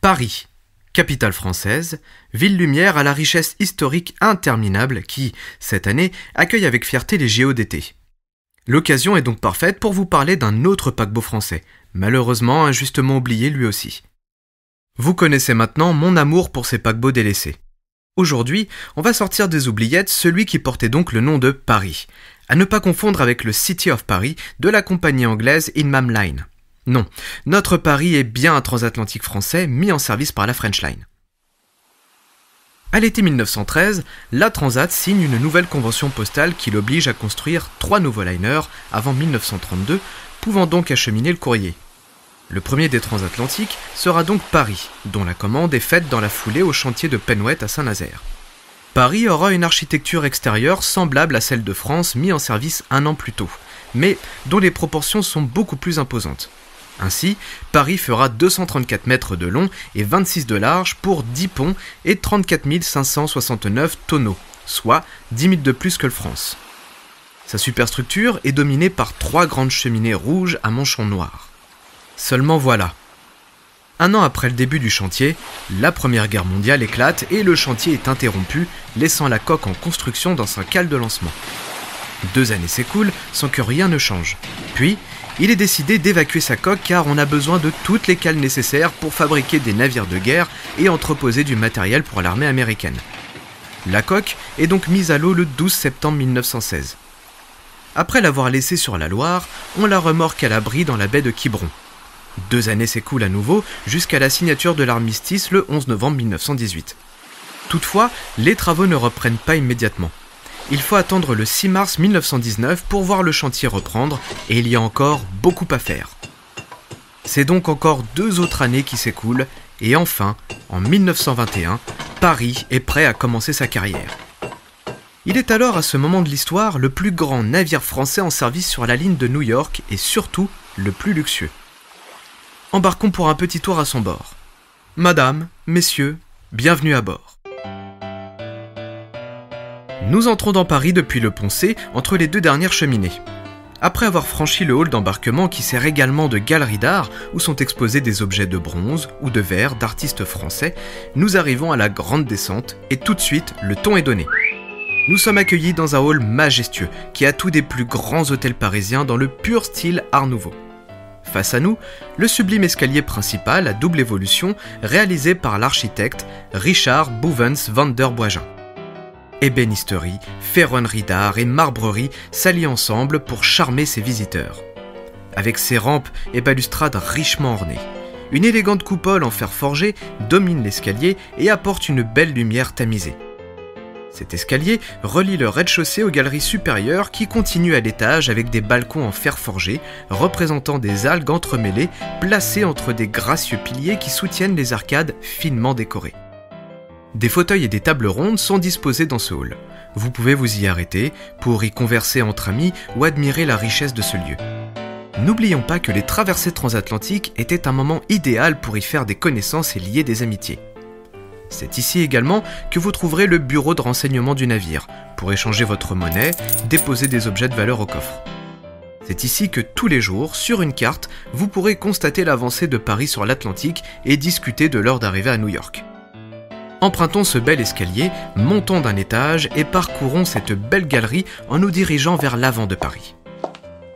Paris, capitale française, ville lumière à la richesse historique interminable qui, cette année, accueille avec fierté les JO d'été. L'occasion est donc parfaite pour vous parler d'un autre paquebot français, malheureusement injustement oublié lui aussi. Vous connaissez maintenant mon amour pour ces paquebots délaissés. Aujourd'hui, on va sortir des oubliettes celui qui portait donc le nom de Paris, à ne pas confondre avec le City of Paris de la compagnie anglaise Inman Line. Non, notre Paris est bien un transatlantique français mis en service par la French Line. À l'été 1913, la Transat signe une nouvelle convention postale qui l'oblige à construire 3 nouveaux liners avant 1932, pouvant donc acheminer le courrier. Le premier des transatlantiques sera donc Paris, dont la commande est faite dans la foulée au chantier de Penwet à Saint-Nazaire. Paris aura une architecture extérieure semblable à celle de France mis en service 1 an plus tôt, mais dont les proportions sont beaucoup plus imposantes. Ainsi, Paris fera 234 mètres de long et 26 de large pour 10 ponts et 34 569 tonneaux, soit 10 000 de plus que le France. Sa superstructure est dominée par 3 grandes cheminées rouges à manchons noirs. Seulement voilà. 1 an après le début du chantier, la Première Guerre mondiale éclate et le chantier est interrompu, laissant la coque en construction dans sa cale de lancement. 2 années s'écoulent sans que rien ne change. Puis, il est décidé d'évacuer sa coque car on a besoin de toutes les cales nécessaires pour fabriquer des navires de guerre et entreposer du matériel pour l'armée américaine. La coque est donc mise à l'eau le 12 septembre 1916. Après l'avoir laissée sur la Loire, on la remorque à l'abri dans la baie de Quiberon. 2 années s'écoulent à nouveau jusqu'à la signature de l'armistice le 11 novembre 1918. Toutefois, les travaux ne reprennent pas immédiatement. Il faut attendre le 6 mars 1919 pour voir le chantier reprendre et il y a encore beaucoup à faire. C'est donc encore 2 autres années qui s'écoulent et enfin, en 1921, Paris est prêt à commencer sa carrière. Il est alors à ce moment de l'histoire le plus grand navire français en service sur la ligne de New York et surtout le plus luxueux. Embarquons pour un petit tour à son bord. Madame, messieurs, bienvenue à bord. Nous entrons dans Paris depuis le pont C, entre les 2 dernières cheminées. Après avoir franchi le hall d'embarquement qui sert également de galerie d'art, où sont exposés des objets de bronze ou de verre d'artistes français, nous arrivons à la grande descente et tout de suite, le ton est donné. Nous sommes accueillis dans un hall majestueux qui a tout des plus grands hôtels parisiens dans le pur style Art Nouveau. Face à nous, le sublime escalier principal à double évolution réalisé par l'architecte Richard Bouvens van der Boijin. Ébénisterie, ferronnerie d'art et marbrerie s'allient ensemble pour charmer ses visiteurs. Avec ses rampes et balustrades richement ornées, une élégante coupole en fer forgé domine l'escalier et apporte une belle lumière tamisée. Cet escalier relie le rez-de-chaussée aux galeries supérieures qui continuent à l'étage avec des balcons en fer forgé représentant des algues entremêlées placées entre des gracieux piliers qui soutiennent les arcades finement décorées. Des fauteuils et des tables rondes sont disposés dans ce hall. Vous pouvez vous y arrêter pour y converser entre amis ou admirer la richesse de ce lieu. N'oublions pas que les traversées transatlantiques étaient un moment idéal pour y faire des connaissances et lier des amitiés. C'est ici également que vous trouverez le bureau de renseignement du navire, pour échanger votre monnaie, déposer des objets de valeur au coffre. C'est ici que tous les jours, sur une carte, vous pourrez constater l'avancée de Paris sur l'Atlantique et discuter de l'heure d'arrivée à New York. Empruntons ce bel escalier, montons d'un étage et parcourons cette belle galerie en nous dirigeant vers l'avant de Paris.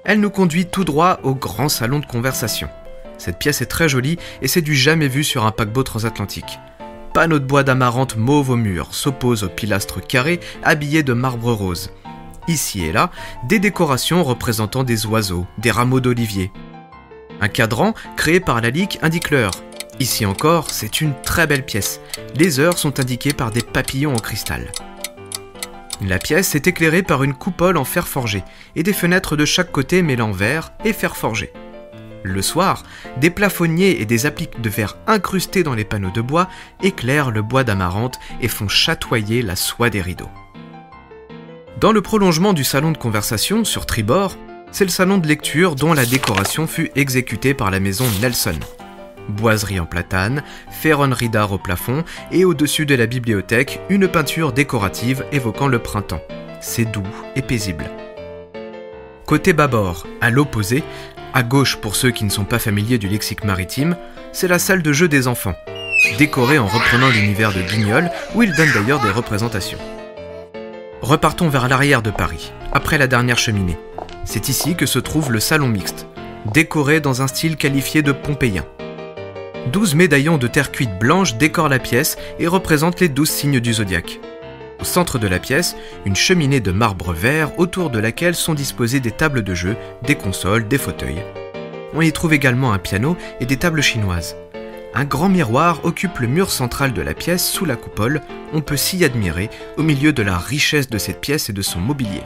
Elle nous conduit tout droit au grand salon de conversation. Cette pièce est très jolie et c'est du jamais vu sur un paquebot transatlantique. Panneaux de bois d'amarante mauve au mur s'opposent aux pilastres carrés habillés de marbre rose. Ici et là, des décorations représentant des oiseaux, des rameaux d'olivier. Un cadran créé par la Ligue indique l'heure. Ici encore, c'est une très belle pièce. Les heures sont indiquées par des papillons en cristal. La pièce est éclairée par une coupole en fer forgé et des fenêtres de chaque côté mêlant verre et fer forgé. Le soir, des plafonniers et des appliques de verre incrustés dans les panneaux de bois éclairent le bois d'amarante et font chatoyer la soie des rideaux. Dans le prolongement du salon de conversation, sur tribord, c'est le salon de lecture dont la décoration fut exécutée par la maison Nelson. Boiserie en platane, ferronnerie d'art au plafond et au-dessus de la bibliothèque, une peinture décorative évoquant le printemps. C'est doux et paisible. Côté bâbord, à l'opposé, à gauche pour ceux qui ne sont pas familiers du lexique maritime, c'est la salle de jeu des enfants. décoré en reprenant l'univers de Guignol, où il donne d'ailleurs des représentations. Repartons vers l'arrière de Paris, après la dernière cheminée. C'est ici que se trouve le salon mixte, décoré dans un style qualifié de pompéien. 12 médaillons de terre cuite blanche décorent la pièce et représentent les 12 signes du zodiaque. Au centre de la pièce, une cheminée de marbre vert autour de laquelle sont disposées des tables de jeu, des consoles, des fauteuils. On y trouve également un piano et des tables chinoises. Un grand miroir occupe le mur central de la pièce sous la coupole. On peut s'y admirer au milieu de la richesse de cette pièce et de son mobilier.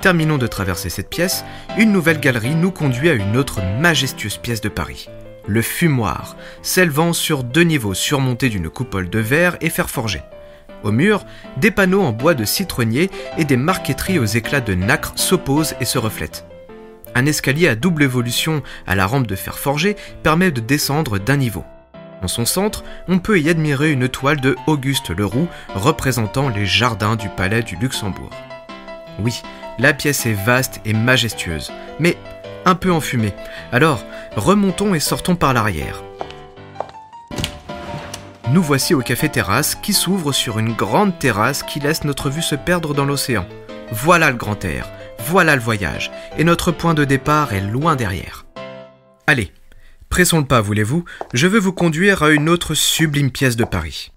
Terminons de traverser cette pièce, une nouvelle galerie nous conduit à une autre majestueuse pièce de Paris. Le fumoir, s'élevant sur 2 niveaux surmontés d'une coupole de verre et fer forgé. Au mur, des panneaux en bois de citronnier et des marqueteries aux éclats de nacre s'opposent et se reflètent. Un escalier à double évolution à la rampe de fer forgé permet de descendre d'un niveau. En son centre, on peut y admirer une toile de Auguste Leroux représentant les jardins du palais du Luxembourg. Oui, la pièce est vaste et majestueuse, mais un peu enfumée. Alors, remontons et sortons par l'arrière. Nous voici au Café Terrasse qui s'ouvre sur une grande terrasse qui laisse notre vue se perdre dans l'océan. Voilà le grand air, voilà le voyage, et notre point de départ est loin derrière. Allez, pressons le pas, voulez-vous ? Je veux vous conduire à une autre sublime pièce de Paris.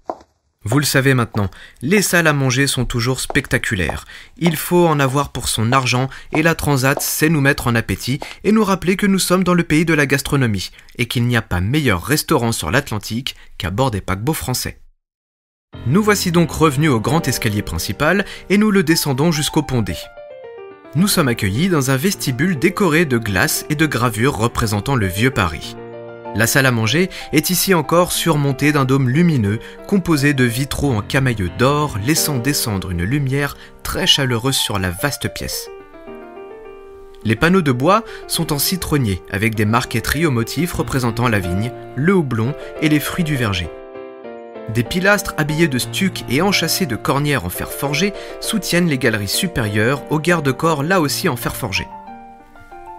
Vous le savez maintenant, les salles à manger sont toujours spectaculaires. Il faut en avoir pour son argent et la Transat sait nous mettre en appétit et nous rappeler que nous sommes dans le pays de la gastronomie et qu'il n'y a pas meilleur restaurant sur l'Atlantique qu'à bord des paquebots français. Nous voici donc revenus au grand escalier principal et nous le descendons jusqu'au pont D. Nous sommes accueillis dans un vestibule décoré de glaces et de gravures représentant le vieux Paris. La salle à manger est ici encore surmontée d'un dôme lumineux composé de vitraux en camailleux d'or, laissant descendre une lumière très chaleureuse sur la vaste pièce. Les panneaux de bois sont en citronnier avec des marqueteries aux motifs représentant la vigne, le houblon et les fruits du verger. Des pilastres habillés de stuc et enchâssés de cornières en fer forgé soutiennent les galeries supérieures aux garde-corps là aussi en fer forgé.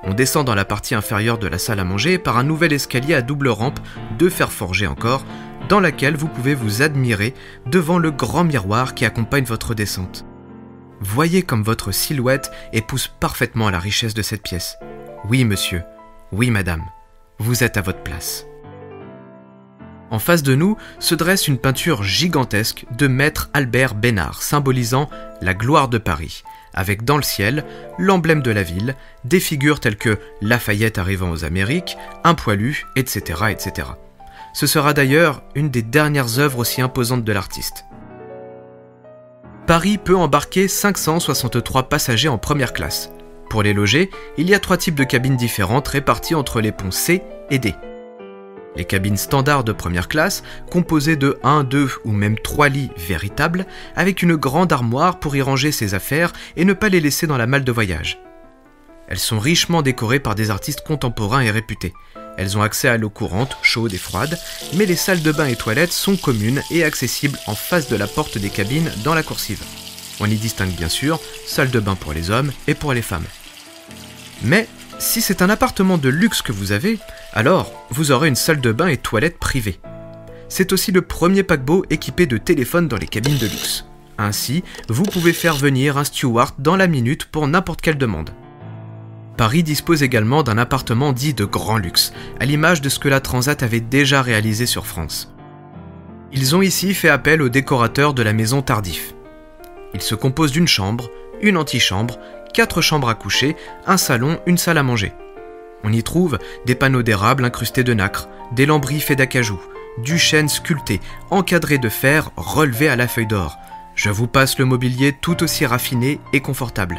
On descend dans la partie inférieure de la salle à manger par un nouvel escalier à double rampe, de fer forgé encore, dans laquelle vous pouvez vous admirer devant le grand miroir qui accompagne votre descente. Voyez comme votre silhouette épouse parfaitement la richesse de cette pièce. Oui monsieur, oui madame, vous êtes à votre place. En face de nous se dresse une peinture gigantesque de maître Albert Bénard, symbolisant la gloire de Paris, avec dans le ciel l'emblème de la ville, des figures telles que Lafayette arrivant aux Amériques, un poilu, etc., etc. Ce sera d'ailleurs une des dernières œuvres aussi imposantes de l'artiste. Paris peut embarquer 563 passagers en première classe. Pour les loger, il y a 3 types de cabines différentes réparties entre les ponts C et D. Les cabines standards de première classe, composées de 1, 2 ou même 3 lits véritables, avec une grande armoire pour y ranger ses affaires et ne pas les laisser dans la malle de voyage. Elles sont richement décorées par des artistes contemporains et réputés. Elles ont accès à l'eau courante, chaude et froide, mais les salles de bain et toilettes sont communes et accessibles en face de la porte des cabines dans la coursive. On y distingue bien sûr salle de bain pour les hommes et pour les femmes. Mais si c'est un appartement de luxe que vous avez, alors vous aurez une salle de bain et toilette privée. C'est aussi le premier paquebot équipé de téléphone dans les cabines de luxe. Ainsi, vous pouvez faire venir un steward dans la minute pour n'importe quelle demande. Paris dispose également d'un appartement dit de grand luxe, à l'image de ce que la Transat avait déjà réalisé sur France. Ils ont ici fait appel aux décorateurs de la maison Tardif. Il se compose d'une chambre, une antichambre, 4 chambres à coucher, un salon, une salle à manger. On y trouve des panneaux d'érable incrustés de nacre, des lambris faits d'acajou, du chêne sculpté, encadré de fer relevé à la feuille d'or. Je vous passe le mobilier tout aussi raffiné et confortable.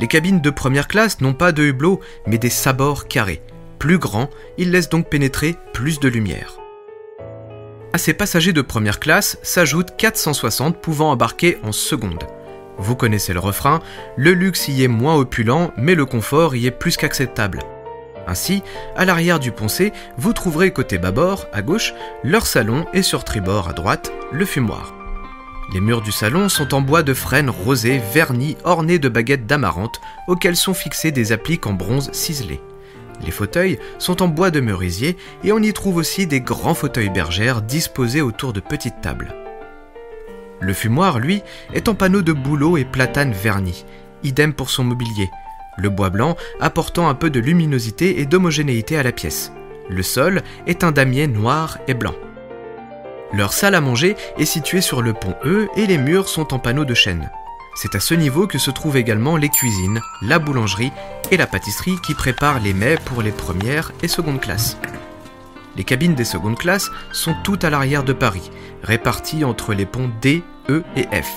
Les cabines de première classe n'ont pas de hublots, mais des sabords carrés. Plus grands, ils laissent donc pénétrer plus de lumière. À ces passagers de première classe s'ajoutent 460 pouvant embarquer en seconde. Vous connaissez le refrain, le luxe y est moins opulent, mais le confort y est plus qu'acceptable. Ainsi, à l'arrière du pont C, vous trouverez côté bâbord, à gauche, leur salon et sur tribord, à droite, le fumoir. Les murs du salon sont en bois de frêne rosé verni ornés de baguettes d'amarante auxquelles sont fixés des appliques en bronze ciselé. Les fauteuils sont en bois de merisier et on y trouve aussi des grands fauteuils bergères disposés autour de petites tables. Le fumoir, lui, est en panneaux de bouleau et platane vernis, idem pour son mobilier, le bois blanc apportant un peu de luminosité et d'homogénéité à la pièce. Le sol est un damier noir et blanc. Leur salle à manger est située sur le pont E et les murs sont en panneaux de chêne. C'est à ce niveau que se trouvent également les cuisines, la boulangerie et la pâtisserie qui préparent les mets pour les premières et secondes classes. Les cabines des secondes classes sont toutes à l'arrière de Paris, réparties entre les ponts D, E et F.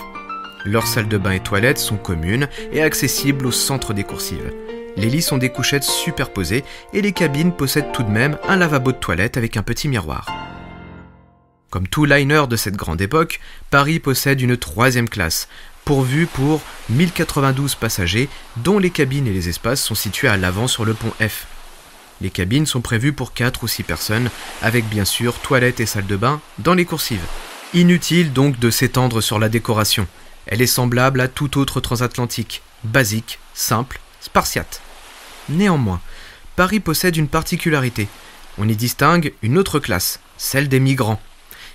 Leurs salles de bain et toilettes sont communes et accessibles au centre des coursives. Les lits sont des couchettes superposées et les cabines possèdent tout de même un lavabo de toilette avec un petit miroir. Comme tout liner de cette grande époque, Paris possède une troisième classe, pourvue pour 1092 passagers, dont les cabines et les espaces sont situés à l'avant sur le pont F. Les cabines sont prévues pour 4 ou 6 personnes, avec bien sûr toilettes et salles de bain dans les coursives. Inutile donc de s'étendre sur la décoration. Elle est semblable à tout autre transatlantique, basique, simple, spartiate. Néanmoins, Paris possède une particularité. On y distingue une autre classe, celle des migrants.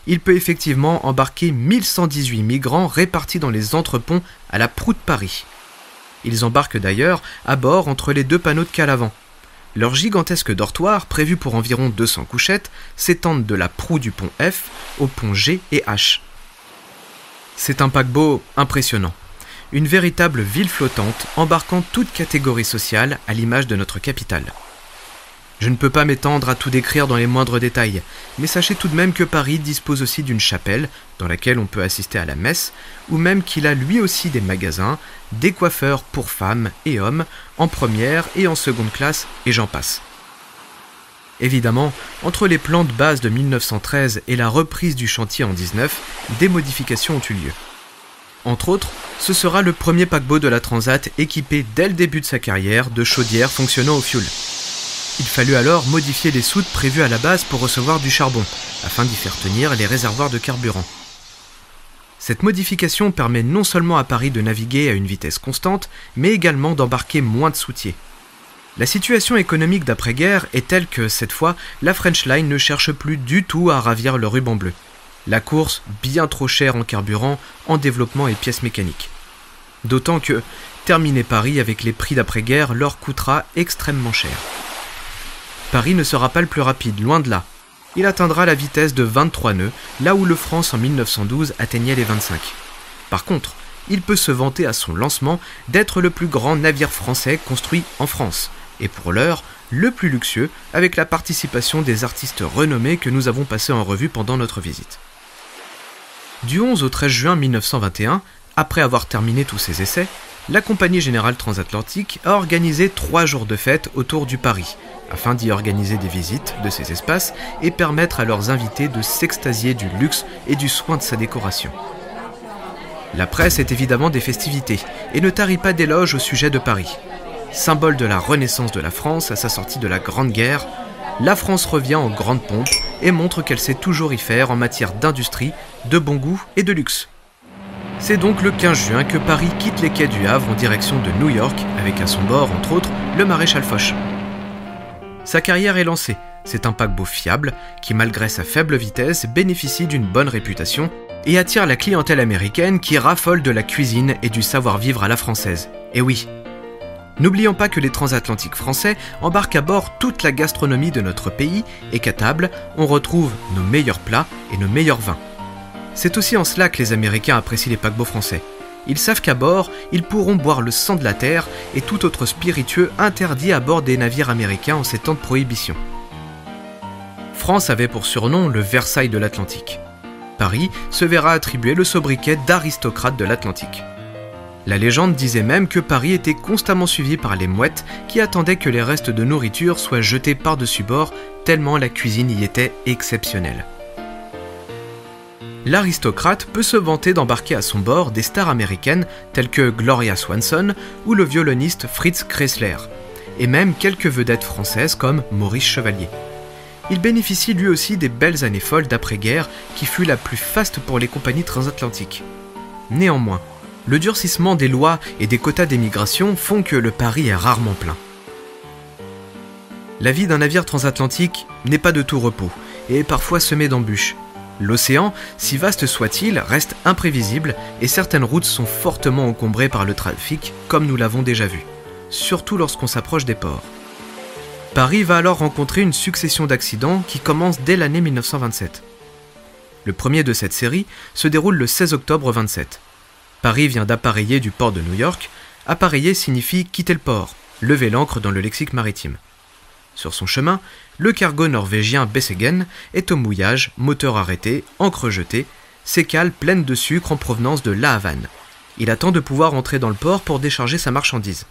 Il peut effectivement embarquer 1118 migrants répartis dans les entreponts à la proue de Paris. Ils embarquent d'ailleurs à bord entre les deux panneaux de cale avant. Leurs gigantesques dortoirs, prévus pour environ 200 couchettes, s'étendent de la proue du pont F au pont G et H. C'est un paquebot impressionnant. Une véritable ville flottante embarquant toute catégorie sociale à l'image de notre capitale. Je ne peux pas m'étendre à tout décrire dans les moindres détails, mais sachez tout de même que Paris dispose aussi d'une chapelle, dans laquelle on peut assister à la messe, ou même qu'il a lui aussi des magasins, des coiffeurs pour femmes et hommes, en première et en seconde classe, et j'en passe. Évidemment, entre les plans de base de 1913 et la reprise du chantier en 19, des modifications ont eu lieu. Entre autres, ce sera le premier paquebot de la Transat équipé dès le début de sa carrière de chaudières fonctionnant au fioul. Il fallut alors modifier les soutes prévues à la base pour recevoir du charbon, afin d'y faire tenir les réservoirs de carburant. Cette modification permet non seulement à Paris de naviguer à une vitesse constante, mais également d'embarquer moins de soutiers. La situation économique d'après-guerre est telle que, cette fois, la French Line ne cherche plus du tout à ravir le ruban bleu. La course, bien trop chère en carburant, en développement et pièces mécaniques. D'autant que, terminer Paris avec les prix d'après-guerre leur coûtera extrêmement cher. Paris ne sera pas le plus rapide, loin de là. Il atteindra la vitesse de 23 nœuds, là où le France en 1912 atteignait les 25. Par contre, il peut se vanter à son lancement d'être le plus grand navire français construit en France, et pour l'heure, le plus luxueux, avec la participation des artistes renommés que nous avons passés en revue pendant notre visite. Du 11 au 13 juin 1921, après avoir terminé tous ses essais, la Compagnie Générale Transatlantique a organisé 3 jours de fête autour du Paris, afin d'y organiser des visites de ces espaces et permettre à leurs invités de s'extasier du luxe et du soin de sa décoration. La presse est évidemment des festivités et ne tarit pas d'éloges au sujet de Paris. Symbole de la renaissance de la France à sa sortie de la Grande Guerre, la France revient en grande pompe et montre qu'elle sait toujours y faire en matière d'industrie, de bon goût et de luxe. C'est donc le 15 juin que Paris quitte les quais du Havre en direction de New York, avec à son bord, entre autres, le maréchal Foch. Sa carrière est lancée, c'est un paquebot fiable qui, malgré sa faible vitesse, bénéficie d'une bonne réputation et attire la clientèle américaine qui raffole de la cuisine et du savoir-vivre à la française. Et oui, n'oublions pas que les transatlantiques français embarquent à bord toute la gastronomie de notre pays et qu'à table, on retrouve nos meilleurs plats et nos meilleurs vins. C'est aussi en cela que les Américains apprécient les paquebots français. Ils savent qu'à bord, ils pourront boire le sang de la terre et tout autre spiritueux interdit à bord des navires américains en ces temps de prohibition. France avait pour surnom le Versailles de l'Atlantique. Paris se verra attribuer le sobriquet d'aristocrate de l'Atlantique. La légende disait même que Paris était constamment suivi par les mouettes qui attendaient que les restes de nourriture soient jetés par-dessus bord tellement la cuisine y était exceptionnelle. L'aristocrate peut se vanter d'embarquer à son bord des stars américaines telles que Gloria Swanson ou le violoniste Fritz Kreisler, et même quelques vedettes françaises comme Maurice Chevalier. Il bénéficie lui aussi des belles années folles d'après-guerre qui fut la plus faste pour les compagnies transatlantiques. Néanmoins, le durcissement des lois et des quotas d'émigration font que le Paris est rarement plein. La vie d'un navire transatlantique n'est pas de tout repos et est parfois semée d'embûches. L'océan, si vaste soit-il, reste imprévisible et certaines routes sont fortement encombrées par le trafic, comme nous l'avons déjà vu, surtout lorsqu'on s'approche des ports. Paris va alors rencontrer une succession d'accidents qui commencent dès l'année 1927. Le premier de cette série se déroule le 16 octobre 27. Paris vient d'appareiller du port de New York. Appareiller signifie quitter le port, lever l'ancre dans le lexique maritime. Sur son chemin, le cargo norvégien Bessegen est au mouillage, moteur arrêté, ancre jetée, ses cales pleines de sucre en provenance de La Havane. Il attend de pouvoir entrer dans le port pour décharger sa marchandise.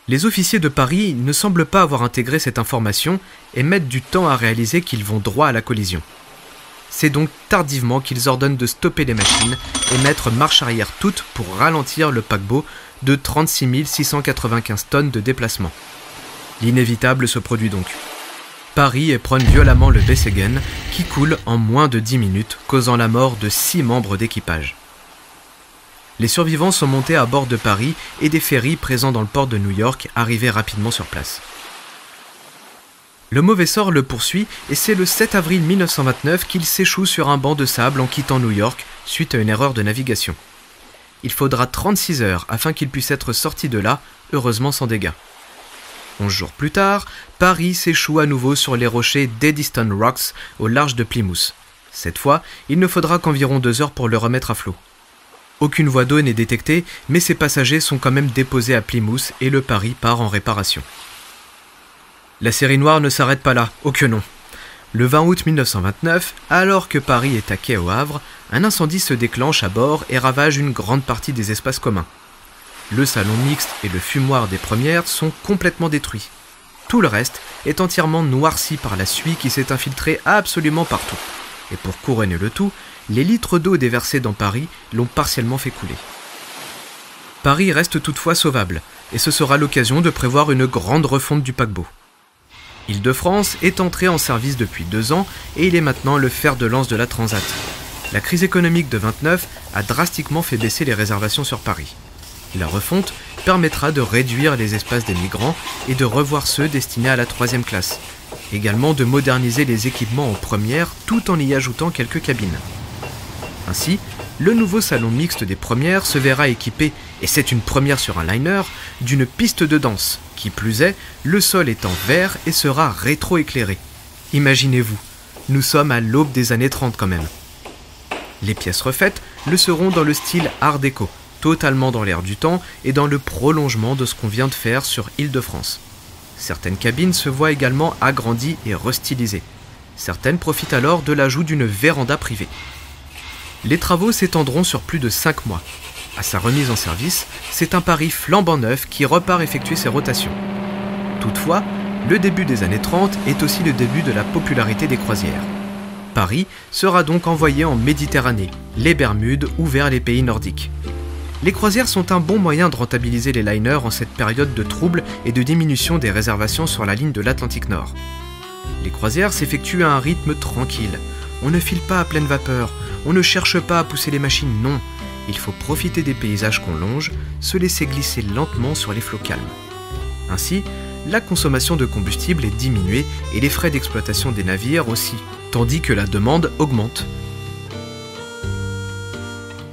Les officiers de Paris ne semblent pas avoir intégré cette information et mettent du temps à réaliser qu'ils vont droit à la collision. C'est donc tardivement qu'ils ordonnent de stopper les machines et mettre marche arrière toute pour ralentir le paquebot de 36 695 tonnes de déplacement. L'inévitable se produit donc. Paris éperonne violemment le Bessegen qui coule en moins de 10 minutes, causant la mort de 6 membres d'équipage. Les survivants sont montés à bord de Paris et des ferrys présents dans le port de New York arrivaient rapidement sur place. Le mauvais sort le poursuit et c'est le 7 avril 1929 qu'il s'échoue sur un banc de sable en quittant New York suite à une erreur de navigation. Il faudra 36 heures afin qu'il puisse être sorti de là, heureusement sans dégâts. 11 jours plus tard, Paris s'échoue à nouveau sur les rochers d'Eddystone Rocks au large de Plymouth. Cette fois, il ne faudra qu'environ 2 heures pour le remettre à flot. Aucune voie d'eau n'est détectée, mais ses passagers sont quand même déposés à Plymouth et le Paris part en réparation. La série noire ne s'arrête pas là, oh que non. Le 20 août 1929, alors que Paris est à quai au Havre, un incendie se déclenche à bord et ravage une grande partie des espaces communs. Le salon mixte et le fumoir des premières sont complètement détruits. Tout le reste est entièrement noirci par la suie qui s'est infiltrée absolument partout. Et pour couronner le tout, les litres d'eau déversés dans Paris l'ont partiellement fait couler. Paris reste toutefois sauvable, et ce sera l'occasion de prévoir une grande refonte du paquebot. Île-de-France est entré en service depuis 2 ans et il est maintenant le fer de lance de la Transat. La crise économique de 29 a drastiquement fait baisser les réservations sur Paris. La refonte permettra de réduire les espaces des migrants et de revoir ceux destinés à la 3e classe. Également de moderniser les équipements en première tout en y ajoutant quelques cabines. Ainsi, le nouveau salon mixte des premières se verra équipé, et c'est une première sur un liner, d'une piste de danse. Qui plus est, le sol est en verre et sera rétro-éclairé. Imaginez-vous, nous sommes à l'aube des années 30 quand même. Les pièces refaites le seront dans le style Art déco, totalement dans l'air du temps et dans le prolongement de ce qu'on vient de faire sur Île-de-France. Certaines cabines se voient également agrandies et restylisées. Certaines profitent alors de l'ajout d'une véranda privée. Les travaux s'étendront sur plus de 5 mois. À sa remise en service, c'est un Paris flambant neuf qui repart effectuer ses rotations. Toutefois, le début des années 30 est aussi le début de la popularité des croisières. Paris sera donc envoyé en Méditerranée, les Bermudes ou vers les pays nordiques. Les croisières sont un bon moyen de rentabiliser les liners en cette période de troubles et de diminution des réservations sur la ligne de l'Atlantique Nord. Les croisières s'effectuent à un rythme tranquille. On ne file pas à pleine vapeur, on ne cherche pas à pousser les machines, non. Il faut profiter des paysages qu'on longe, se laisser glisser lentement sur les flots calmes. Ainsi, la consommation de combustible est diminuée et les frais d'exploitation des navires aussi, tandis que la demande augmente.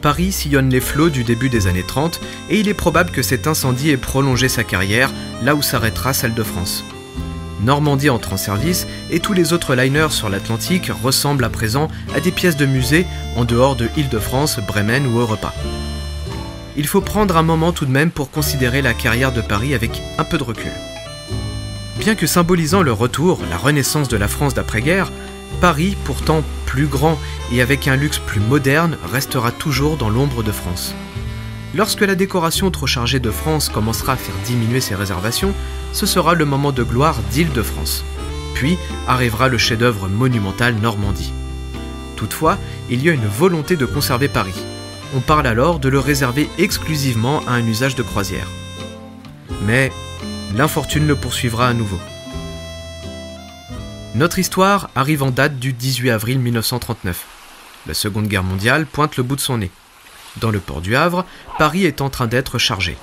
Paris sillonne les flots du début des années 30 et il est probable que cet incendie ait prolongé sa carrière là où s'arrêtera celle de France. Normandie entre en service et tous les autres liners sur l'Atlantique ressemblent à présent à des pièces de musée en dehors de Île-de-France, Bremen ou Europa. Il faut prendre un moment tout de même pour considérer la carrière de Paris avec un peu de recul. Bien que symbolisant le retour, la renaissance de la France d'après-guerre, Paris, pourtant plus grand et avec un luxe plus moderne, restera toujours dans l'ombre de France. Lorsque la décoration trop chargée de France commencera à faire diminuer ses réservations, ce sera le moment de gloire d'Île-de-France. Puis arrivera le chef-d'œuvre monumental Normandie. Toutefois, il y a une volonté de conserver Paris. On parle alors de le réserver exclusivement à un usage de croisière. Mais l'infortune le poursuivra à nouveau. Notre histoire arrive en date du 18 avril 1939. La Seconde Guerre mondiale pointe le bout de son nez. Dans le port du Havre, Paris est en train d'être chargé.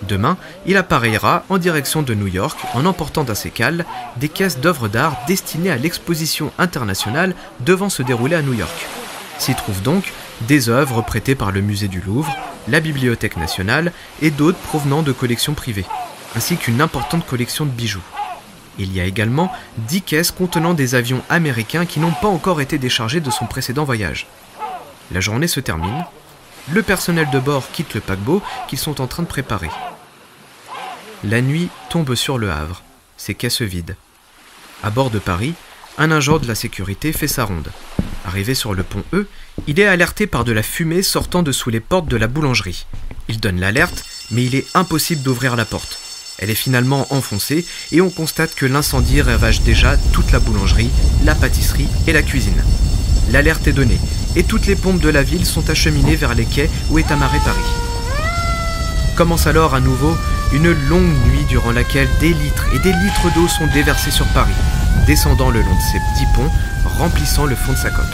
Demain, il appareillera en direction de New York en emportant dans ses cales des caisses d'œuvres d'art destinées à l'exposition internationale devant se dérouler à New York. S'y trouvent donc des œuvres prêtées par le musée du Louvre, la Bibliothèque nationale et d'autres provenant de collections privées, ainsi qu'une importante collection de bijoux. Il y a également 10 caisses contenant des avions américains qui n'ont pas encore été déchargés de son précédent voyage. La journée se termine, le personnel de bord quitte le paquebot qu'ils sont en train de préparer. La nuit tombe sur Le Havre, ses quais se vident. À bord de Paris, un agent de la sécurité fait sa ronde. Arrivé sur le pont E, il est alerté par de la fumée sortant de sous les portes de la boulangerie. Il donne l'alerte, mais il est impossible d'ouvrir la porte. Elle est finalement enfoncée et on constate que l'incendie ravage déjà toute la boulangerie, la pâtisserie et la cuisine. L'alerte est donnée et toutes les pompes de la ville sont acheminées vers les quais où est amarré Paris. Commence alors à nouveau une longue nuit durant laquelle des litres et des litres d'eau sont déversés sur Paris, descendant le long de ses 10 ponts, remplissant le fond de sa coque.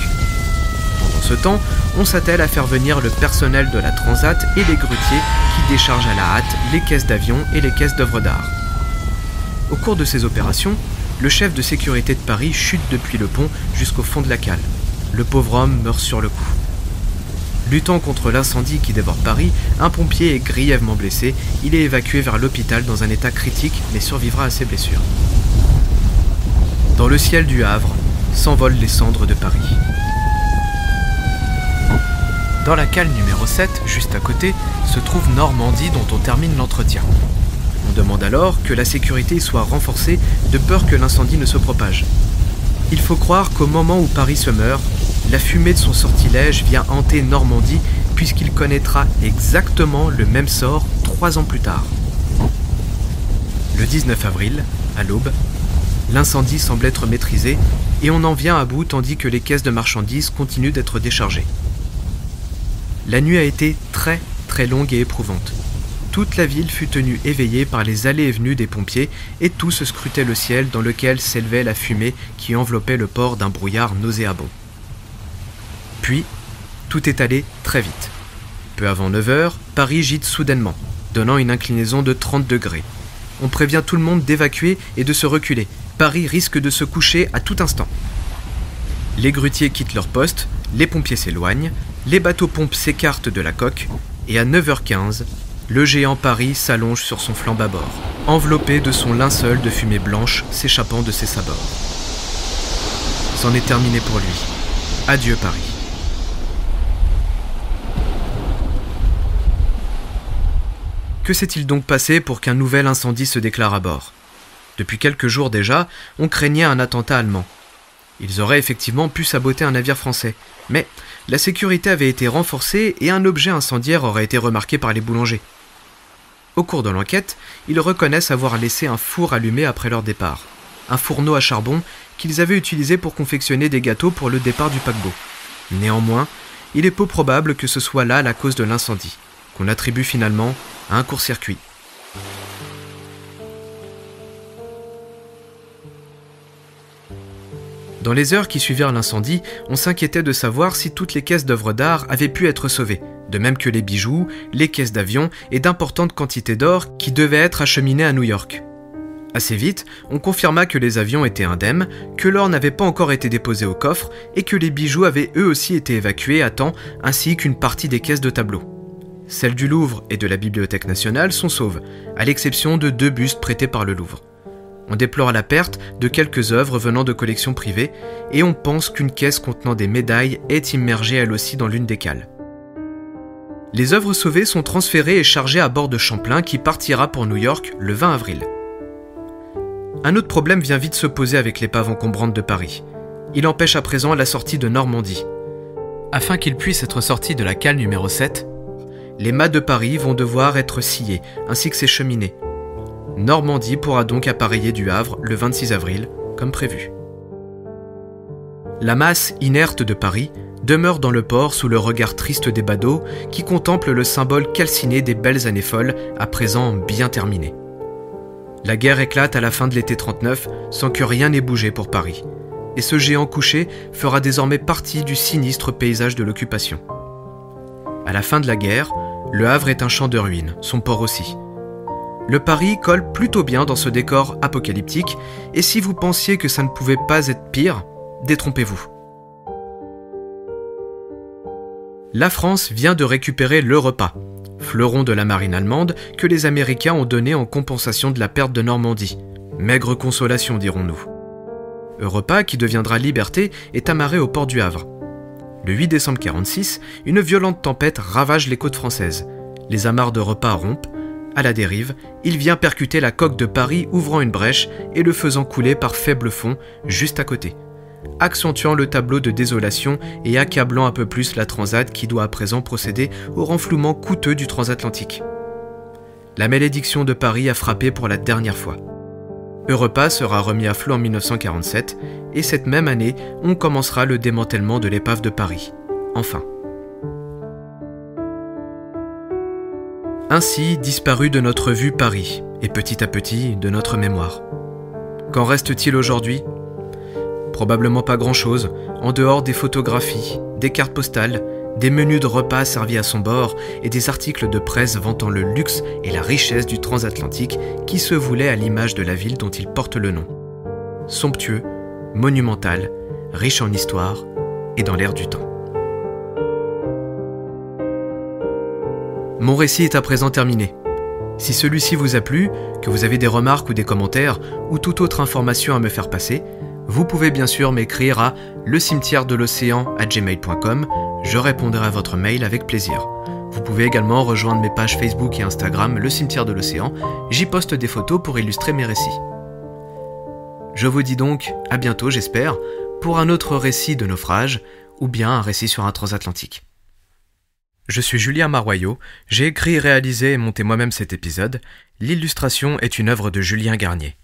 Pendant ce temps, on s'attelle à faire venir le personnel de la Transat et les grutiers qui déchargent à la hâte les caisses d'avions et les caisses d'œuvres d'art. Au cours de ces opérations, le chef de sécurité de Paris chute depuis le pont jusqu'au fond de la cale. Le pauvre homme meurt sur le coup. Luttant contre l'incendie qui dévore Paris, un pompier est grièvement blessé. Il est évacué vers l'hôpital dans un état critique, mais survivra à ses blessures. Dans le ciel du Havre, s'envolent les cendres de Paris. Dans la cale numéro 7, juste à côté, se trouve Normandie dont on termine l'entretien. On demande alors que la sécurité soit renforcée de peur que l'incendie ne se propage. Il faut croire qu'au moment où Paris se meurt, la fumée de son sortilège vient hanter Normandie puisqu'il connaîtra exactement le même sort 3 ans plus tard. Le 19 avril, à l'aube, l'incendie semble être maîtrisé et on en vient à bout tandis que les caisses de marchandises continuent d'être déchargées. La nuit a été très très longue et éprouvante. Toute la ville fut tenue éveillée par les allées et venues des pompiers et tous scrutaient le ciel dans lequel s'élevait la fumée qui enveloppait le port d'un brouillard nauséabond. Puis, tout est allé très vite. Peu avant 9h, Paris gîte soudainement, donnant une inclinaison de 30 degrés. On prévient tout le monde d'évacuer et de se reculer. Paris risque de se coucher à tout instant. Les grutiers quittent leur poste, les pompiers s'éloignent, les bateaux-pompes s'écartent de la coque, et à 9h15, le géant Paris s'allonge sur son flanc bâbord, enveloppé de son linceul de fumée blanche s'échappant de ses sabords. C'en est terminé pour lui. Adieu Paris. Que s'est-il donc passé pour qu'un nouvel incendie se déclare à bord ? Depuis quelques jours déjà, on craignait un attentat allemand. Ils auraient effectivement pu saboter un navire français, mais la sécurité avait été renforcée et un objet incendiaire aurait été remarqué par les boulangers. Au cours de l'enquête, ils reconnaissent avoir laissé un four allumé après leur départ, un fourneau à charbon qu'ils avaient utilisé pour confectionner des gâteaux pour le départ du paquebot. Néanmoins, il est peu probable que ce soit là la cause de l'incendie, qu'on attribue finalement à un court-circuit. Dans les heures qui suivirent l'incendie, on s'inquiétait de savoir si toutes les caisses d'œuvres d'art avaient pu être sauvées, de même que les bijoux, les caisses d'avions et d'importantes quantités d'or qui devaient être acheminées à New York. Assez vite, on confirma que les avions étaient indemnes, que l'or n'avait pas encore été déposé au coffre et que les bijoux avaient eux aussi été évacués à temps, ainsi qu'une partie des caisses de tableaux. Celles du Louvre et de la Bibliothèque nationale sont sauves, à l'exception de 2 bustes prêtés par le Louvre. On déplore la perte de quelques œuvres venant de collections privées et on pense qu'une caisse contenant des médailles est immergée elle aussi dans l'une des cales. Les œuvres sauvées sont transférées et chargées à bord de Champlain qui partira pour New York le 20 avril. Un autre problème vient vite se poser avec l'épave encombrante de Paris. Il empêche à présent la sortie de Normandie. Afin qu'il puisse être sorti de la cale numéro 7, les mâts de Paris vont devoir être sciés, ainsi que ses cheminées. Normandie pourra donc appareiller du Havre le 26 avril, comme prévu. La masse inerte de Paris demeure dans le port sous le regard triste des badauds qui contemplent le symbole calciné des belles années folles, à présent bien terminées. La guerre éclate à la fin de l'été 39 sans que rien n'ait bougé pour Paris, et ce géant couché fera désormais partie du sinistre paysage de l'occupation. À la fin de la guerre, le Havre est un champ de ruines, son port aussi. Le Paris colle plutôt bien dans ce décor apocalyptique, et si vous pensiez que ça ne pouvait pas être pire, détrompez-vous. La France vient de récupérer le repas, fleuron de la marine allemande que les Américains ont donné en compensation de la perte de Normandie. Maigre consolation, dirons-nous. Europa, qui deviendra Liberté, est amarré au port du Havre. Le 8 décembre 1946, une violente tempête ravage les côtes françaises. Les amarres de repas rompent. À la dérive, il vient percuter la coque de Paris, ouvrant une brèche et le faisant couler par faible fond, juste à côté, accentuant le tableau de désolation et accablant un peu plus la Transat qui doit à présent procéder au renflouement coûteux du transatlantique. La malédiction de Paris a frappé pour la dernière fois. Europa sera remis à flot en 1947 et cette même année, on commencera le démantèlement de l'épave de Paris. Enfin. Ainsi disparu de notre vue Paris et petit à petit de notre mémoire. Qu'en reste-t-il aujourd'hui ? Probablement pas grand-chose, en dehors des photographies, des cartes postales, des menus de repas servis à son bord et des articles de presse vantant le luxe et la richesse du transatlantique qui se voulait à l'image de la ville dont il porte le nom. Somptueux, monumental, riche en histoire et dans l'air du temps. Mon récit est à présent terminé. Si celui-ci vous a plu, que vous avez des remarques ou des commentaires ou toute autre information à me faire passer, vous pouvez bien sûr m'écrire à lecimetièredelocean@gmail.com. Je répondrai à votre mail avec plaisir. Vous pouvez également rejoindre mes pages Facebook et Instagram Le Cimetière de l'Océan. J'y poste des photos pour illustrer mes récits. Je vous dis donc à bientôt, j'espère, pour un autre récit de naufrage ou bien un récit sur un transatlantique. Je suis Julien Maroyot, j'ai écrit, réalisé et monté moi-même cet épisode. L'illustration est une œuvre de Julien Garnier.